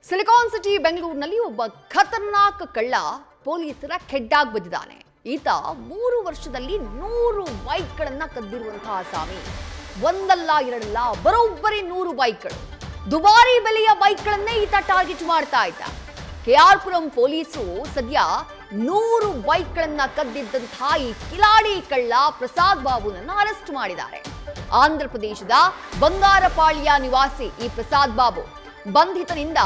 Silicon city ಬೆಂಗಳೂರಿನಲ್ಲಿ ಒಬ್ಬ ಖತರ್ನಾಕ್ ಕಳ್ಳ ಪೊಲೀಸರ ಖೆಡ್ಡಾಗಿ ಬಿದ್ದಿದ್ದಾನೆ. ಈತ 3 ವರ್ಷದಲ್ಲಿ 100 ಬೈಕ್ಗಳನ್ನ ಕದ್ದಿರುವಂತಹ ಆಸಾಮಿ. ಒಂದಲ್ಲ ಎರಡಲ್ಲ ಬರೋಬ್ಬರಿ 100 ಬೈಕ್ಗಳು. ದುಬಾರಿ ಬೆಲೆಯ ಬೈಕ್ಗಳನ್ನೇ ಈತ ಟಾರ್ಗೆಟ್ ಮಾಡ್ತಾ ಇದ್ದ. ಕೆಆರ್ಪುರಂ ಪೊಲೀಸರು ಸದ್ಯ 100 ಬೈಕ್ಗಳನ್ನ ಕದ್ದಿದ್ದಂತಹ ಈ ಕಿಲಾಡಿ ಕಳ್ಳ ಪ್ರಸಾದ್ ಬಾಬುನನ್ನು ಅರೆಸ್ಟ್ ಮಾಡಿದ್ದಾರೆ. ಆಂಧ್ರ ಪ್ರದೇಶದ ಬಂಗಾರಪಾಳ್ಯ ನಿವಾಸಿ ಈ ಪ್ರಸಾದ್ ಬಾಬು ಬಂಧಿತನಿಂದ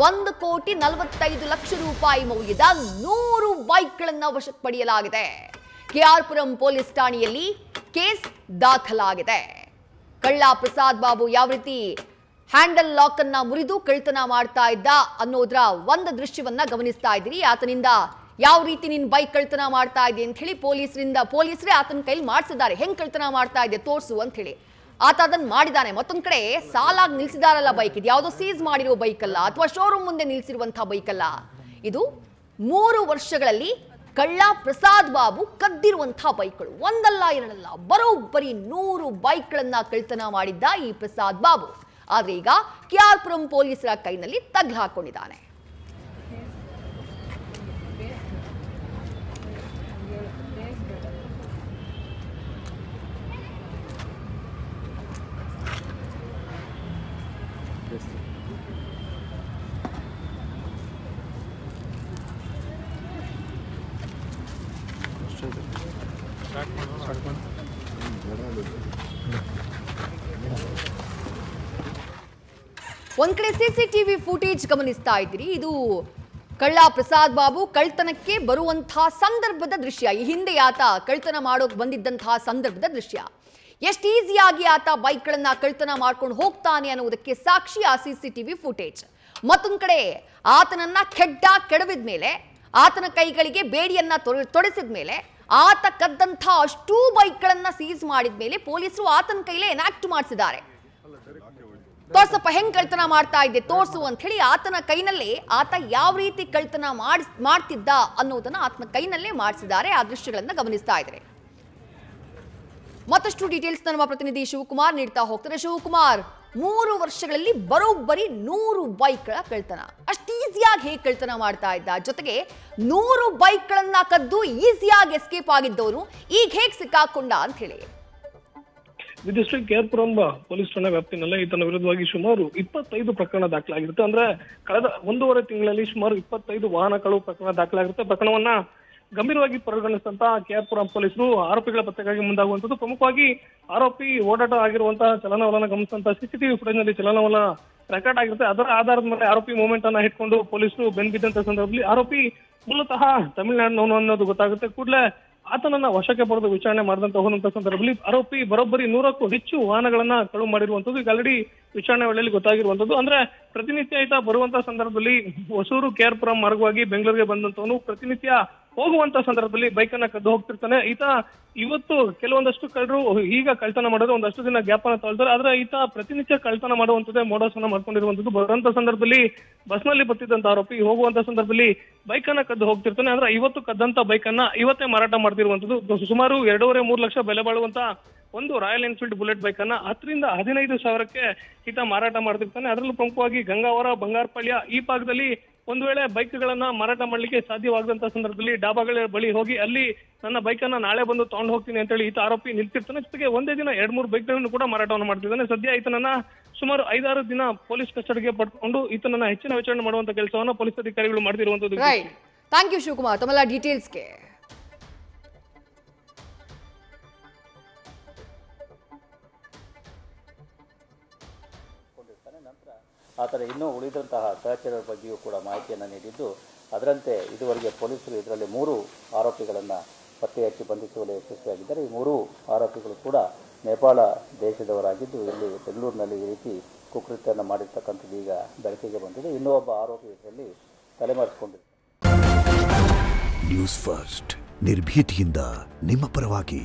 1,45 ಲಕ್ಷ ರೂಪಾಯಿ ಮೌಲ್ಯದ 100 ಬೈಕ್ಗಳನ್ನು ವಶಕ್ಕೆ ಪಡೆಯಲಾಗಿದೆ. ಕೆಆರ್ಪುರಂ ಪೊಲೀಸ್ ಠಾಣೆಯಲ್ಲಿ ಕೇಸ್ ದಾಖಲಾಗಿದೆ. ಕಳ್ಳ ಪ್ರಸಾದ್ ಬಾಬು ಯಾವ ರೀತಿ ಹ್ಯಾಂಡಲ್ ಲಾಕ್ ಅನ್ನ ಮುರಿದು ಕಳ್ತನ ಮಾಡ್ತಾ ಇದ್ದ ಅನ್ನೋದ್ರ ಒಂದು ದೃಶ್ಯವನ್ನ ಗಮನಿಸ್ತಾ ಇದ್ದೀರಿ. ಆತನಿಂದ ಯಾವ ರೀತಿ ನೀನು ಬೈಕ್ ಕಳ್ತನ ಮಾಡ್ತಾ ಇದ್ದೆ ಅಂತ ಹೇಳಿ ಪೊಲೀಸರೇ ಆತನ ಕೈಲಿ ಮಾಡಿಸಿದ್ದಾರೆ. ಹೆಂಗ್ ಕಳ್ತನ ಮಾಡ್ತಾ ಇದ್ದೆ ತೋರ್ಸು ಅಂತ ಹೇಳಿ ಆತ ಅದನ್ನ ಮಾಡಿದಾನೆ. ಮತ್ತೊಂದ್ ಕಡೆ ಸಾಲಾಗಿ ನಿಲ್ಸಿದಾರಲ್ಲ ಬೈಕ್, ಇದು ಯಾವುದೋ ಸೀಸ್ ಮಾಡಿರೋ ಬೈಕ್ ಅಲ್ಲ ಅಥವಾ ಶೋರೂಮ್ ಮುಂದೆ ನಿಲ್ಸಿರುವಂತಹ ಬೈಕ್ ಅಲ್ಲ. ಇದು 3 ವರ್ಷಗಳಲ್ಲಿ ಕಳ್ಳ ಪ್ರಸಾದ್ ಬಾಬು ಕದ್ದಿರುವಂತಹ ಬೈಕ್ಗಳು. ಒಂದಲ್ಲ ಎರಡಲ್ಲ ಬರೋಬ್ಬರಿ 100 ಬೈಕ್ಗಳನ್ನ ಕಳ್ತನ ಮಾಡಿದ್ದ ಈ ಪ್ರಸಾದ್ ಬಾಬು. ಆದ್ರೆ ಈಗ ಕೆಆರ್ಪುರಂ ಪೊಲೀಸರ ಕೈನಲ್ಲಿ ತಗ್ಲು ಹಾಕೊಂಡಿದ್ದಾನೆ. ಒಂದ್ ಕಡೆ ಸಿಸಿಟಿವಿ ಫುಟೇಜ್ ಗಮನಿಸ್ತಾ ಇದ್ದೀರಿ. ಇದು ಕಳ್ಳ ಪ್ರಸಾದ್ ಬಾಬು ಕಳ್ತನಕ್ಕೆ ಬರುವಂತಹ ಸಂದರ್ಭದ ದೃಶ್ಯ. ಈ ಹಿಂದೆ ಆತ ಕಳ್ತನ ಮಾಡೋಕ್ ಬಂದಿದ್ದಂತಹ ಸಂದರ್ಭದ ದೃಶ್ಯ. ಎಷ್ಟು ಈಸಿಯಾಗಿ ಆತ ಬೈಕ್ಗಳನ್ನ ಕಳ್ತನ ಮಾಡ್ಕೊಂಡು ಹೋಗ್ತಾನೆ ಅನ್ನೋದಕ್ಕೆ ಸಾಕ್ಷಿ ಆ ಸಿಸಿಟಿವಿ ಫುಟೇಜ್. ಮತ್ತೊಂದ್ ಕಡೆ ಆತನನ್ನ ಕೆಡವಿದ ಮೇಲೆ, ಆತನ ಕೈಗಳಿಗೆ ಬೇಡಿಯನ್ನ ತೊಡಿಸಿದ ಮೇಲೆ, ಆತ ಕದ್ದಂಥ ಅಷ್ಟೂ ಬೈಕ್ಗಳನ್ನ ಸೀಸ್ ಮಾಡಿದ ಮೇಲೆ ಪೊಲೀಸರು ಆತನ ಕೈಲೇ ಎನಾಕ್ಟ್ ಮಾಡಿಸಿದ್ದಾರೆ. ತೋರ್ಸಪ್ಪ ಹೆಂಗ್ ಕಳ್ತನ ಮಾಡ್ತಾ ಇದ್ದೆ ತೋರ್ಸು ಅಂತ ಹೇಳಿ ಆತನ ಕೈನಲ್ಲೇ ಆತ ಯಾವ ರೀತಿ ಕಳ್ತನ ಮಾಡ್ತಿದ್ದ ಅನ್ನೋದನ್ನ ಆತನ ಕೈನಲ್ಲೇ ಮಾಡಿಸಿದ್ದಾರೆ. ಆ ದೃಶ್ಯಗಳನ್ನ ಗಮನಿಸ್ತಾ ಇದ್ದಾರೆ. ಮತ್ತಷ್ಟು ಡೀಟೇಲ್ಸ್ ನಮ್ಮ ಪ್ರತಿನಿಧಿ ಶಿವಕುಮಾರ್ ನೀಡ್ತಾ ಹೋಗ್ತಾರೆ. ಶಿವಕುಮಾರ್, 3 ವರ್ಷಗಳಲ್ಲಿ ಬರೋಬ್ಬರಿ 100 ಬೈಕ್ಗಳ ಕಳ್ತನ. ಅಷ್ಟು ಈಸಿಯಾಗಿ ಹೇಗೆ ಕಳ್ತನ ಮಾಡ್ತಾ ಇದ್ದ? ಜೊತೆಗೆ 100 ಬೈಕ್ಗಳನ್ನ ಕದ್ದು ಈಸಿಯಾಗಿ ಎಸ್ಕೇಪ್ ಆಗಿದ್ದವನು ಈಗ ಹೇಗೆ ಸಿಕ್ಕಾಕೊಂಡ ಅಂತ ಹೇಳಿ. ವಿದಿಷ್ಟು ಕೆಆರ್ಪುರಂ ಪೊಲೀಸ್ ಠಾಣಾ ವ್ಯಾಪ್ತಿನಲ್ಲಿ ಈತನ ವಿರುದ್ಧವಾಗಿ ಸುಮಾರು 25 ಪ್ರಕರಣ ದಾಖಲಾಗಿರುತ್ತೆ. ಅಂದ್ರೆ ಕಳೆದ 1.5 ತಿಂಗಳಲ್ಲಿ ಸುಮಾರು 25 ವಾಹನ ಕಳವು ಪ್ರಕರಣ ದಾಖಲಾಗಿರುತ್ತೆ. ಪ್ರಕರಣವನ್ನ ಗಂಭೀರವಾಗಿ ಪರಿಗಣಿಸಿದಂತ ಕೆಆರ್ಪುರಂ ಪೊಲೀಸರು ಆರೋಪಿಗಳ ಪತ್ತೆಗಾಗಿ ಮುಂದಾಗುವಂತದ್ದು. ಪ್ರಮುಖವಾಗಿ ಆರೋಪಿ ಓಡಾಟ ಆಗಿರುವಂತಹ ಚಲನವಲನ ಗಮನಿಸಿದಂತ ಸಿಸಿಟಿವಿ ಫುಟೇಜ್ ನಲ್ಲಿ ಚಲನವಲನ ರೆಕಾರ್ಡ್ ಆಗಿರುತ್ತೆ. ಅದರ ಆಧಾರದ ಮೇಲೆ ಆರೋಪಿ ಮೂವ್ಮೆಂಟ್ ಅನ್ನ ಇಟ್ಕೊಂಡು ಪೊಲೀಸರು ಬೆಂಬಿದ್ದಂತ ಸಂದರ್ಭದಲ್ಲಿ ಆರೋಪಿ ಮೂಲತಃ ತಮಿಳುನಾಡಿನವನು ಅನ್ನೋದು ಗೊತ್ತಾಗುತ್ತೆ. ಕೂಡಲೇ ಆತನನ್ನ ವಶಕ್ಕೆ ಪಡೆದು ವಿಚಾರಣೆ ಮಾಡಿದಂತ ಹೋದಂತ ಸಂದರ್ಭದಲ್ಲಿ ಆರೋಪಿ ಬರೋಬ್ಬರಿ 100ಕ್ಕೂ ಹೆಚ್ಚು ವಾಹನಗಳನ್ನ ಕಳುವು ಮಾಡಿರುವಂತದ್ದು ಈಗ ಆಲ್ರೆಡಿ ವಿಚಾರಣೆ ವೇಳೆಯಲ್ಲಿ ಗೊತ್ತಾಗಿರುವಂತದ್ದು. ಅಂದ್ರೆ ಪ್ರತಿನಿತ್ಯ ಈತ ಬರುವಂತ ಸಂದರ್ಭದಲ್ಲಿ ಹೊಸೂರು ಕೆಆರ್ಪುರಂ ಮಾರ್ಗವಾಗಿ ಬೆಂಗಳೂರಿಗೆ ಬಂದಂತವನು ಪ್ರತಿನಿತ್ಯ ಹೋಗುವಂತ ಸಂದರ್ಭದಲ್ಲಿ ಬೈಕ್ ಅನ್ನ ಕದ್ದು ಹೋಗ್ತಿರ್ತಾನೆ. ಈತ ಇವತ್ತು ಕೆಲವೊಂದಷ್ಟು ಕಳ್ಳರು ಈಗ ಕಳ್ತನ ಮಾಡೋದು ಒಂದಷ್ಟು ದಿನ ಗ್ಯಾಪ್ ಅನ್ನ ತಗೊಳ್ತಾರೆ. ಆದ್ರೆ ಈತ ಪ್ರತಿನಿತ್ಯ ಕಳ್ತನ ಮಾಡುವಂತದ್ದೇ ಮೋಡಸ್ ಅನ್ನ ಮಾಡ್ಕೊಂಡಿರುವಂತದ್ದು. ಬರುವಂತ ಸಂದರ್ಭದಲ್ಲಿ ಬಸ್ ನಲ್ಲಿ ಬರ್ತಿದ್ದಂತ ಆರೋಪಿ ಹೋಗುವಂತ ಸಂದರ್ಭದಲ್ಲಿ ಬೈಕ್ ಅನ್ನ ಕದ್ದು ಹೋಗ್ತಿರ್ತಾನೆ. ಅಂದ್ರೆ ಇವತ್ತು ಕದ್ದಂತ ಬೈಕ್ ಅನ್ನ ಇವತ್ತೇ ಮಾರಾಟ ಮಾಡ್ತಿರುವಂತದ್ದು. ಸುಮಾರು 2.5-3 ಲಕ್ಷ ಬೆಲೆ ಬಾಳುವಂತ ಒಂದು ರಾಯಲ್ ಎನ್ಫೀಲ್ಡ್ ಬುಲೆಟ್ ಬೈಕ್ ಅನ್ನ 10 ರಿಂದ 15 ಸಾವಿರಕ್ಕೆ ಈತ ಮಾರಾಟ ಮಾಡ್ತಿರ್ತಾನೆ. ಅದರಲ್ಲೂ ಪ್ರಮುಖವಾಗಿ ಗಂಗಾವರ, ಬಂಗಾರಪಾಳ್ಯ ಈ ಭಾಗದಲ್ಲಿ ಒಂದು ವೇಳೆ ಬೈಕ್ಗಳನ್ನ ಮಾರಾಟ ಮಾಡ್ಲಿಕ್ಕೆ ಸಾಧ್ಯವಾಗದಂತ ಸಂದರ್ಭದಲ್ಲಿ ಡಾಬಾಗಳ ಬಳಿ ಹೋಗಿ ಅಲ್ಲಿ ನನ್ನ ಬೈಕ್ ಅನ್ನ ನಾಳೆ ಬಂದು ತಗೊಂಡು ಹೋಗ್ತೀನಿ ಅಂತ ಹೇಳಿ ಈತ ಆರೋಪಿ ನಿಲ್ತಿರ್ತಾನೆ. ಜೊತೆಗೆ ಒಂದೇ ದಿನ 2-3 ಬೈಕ್ಗಳನ್ನು ಕೂಡ ಮಾರಾಟವನ್ನು ಮಾಡ್ತಿದ್ದಾನೆ. ಸದ್ಯ ಈತನನ್ನ ಸುಮಾರು 5-6 ದಿನ ಪೊಲೀಸ್ ಕಸ್ಟಡಿಗೆ ಪಡ್ಕೊಂಡು ಈತನನ್ನ ಹೆಚ್ಚಿನ ವಿಚಾರಣೆ ಮಾಡುವಂತ ಕೆಲಸವನ್ನ ಪೊಲೀಸ್ ಅಧಿಕಾರಿಗಳು ಮಾಡ್ತಿರುವಂತದ್ದು. ಥ್ಯಾಂಕ್ ಯು ಶಿವಕುಮಾರ್ ತಮ್ಮೆಲ್ಲ ಡೀಟೇಲ್ಸ್ಗೆ. ಆತರ ಇನ್ನೂ ಉಳಿದಂತಹ ಸಹಚರರ ಬಗ್ಗೆಯೂ ಕೂಡ ಮಾಹಿತಿಯನ್ನು ನೀಡಿದ್ದು, ಅದರಂತೆ ಇದುವರೆಗೆ ಪೊಲೀಸರು ಇದರಲ್ಲಿ 3 ಆರೋಪಿಗಳನ್ನು ಪತ್ತೆ ಹಚ್ಚಿ ಬಂಧಿಸುವಲ್ಲಿ ಯಶಸ್ವಿಯಾಗಿದ್ದಾರೆ. ಈ 3 ಆರೋಪಿಗಳು ಕೂಡ ನೇಪಾಳ ದೇಶದವರಾಗಿದ್ದು ಇಲ್ಲಿ ಬೆಂಗಳೂರಿನಲ್ಲಿ ಈ ರೀತಿ ಕುಕೃತ್ಯವನ್ನು ಮಾಡಿರ್ತಕ್ಕಂಥದ್ದು ಈಗ ಬೆಳಕಿಗೆ ಬಂದಿದೆ. ಇನ್ನೂ ಒಬ್ಬ ಆರೋಪಿ ಇದರಲ್ಲಿ ತಲೆಮರೆಸಿಕೊಂಡಿದೆ. ನ್ಯೂಸ್ ಫಸ್ಟ್ ನಿರ್ಭೀತಿಯಿಂದ ನಿಮ್ಮ ಪರವಾಗಿ.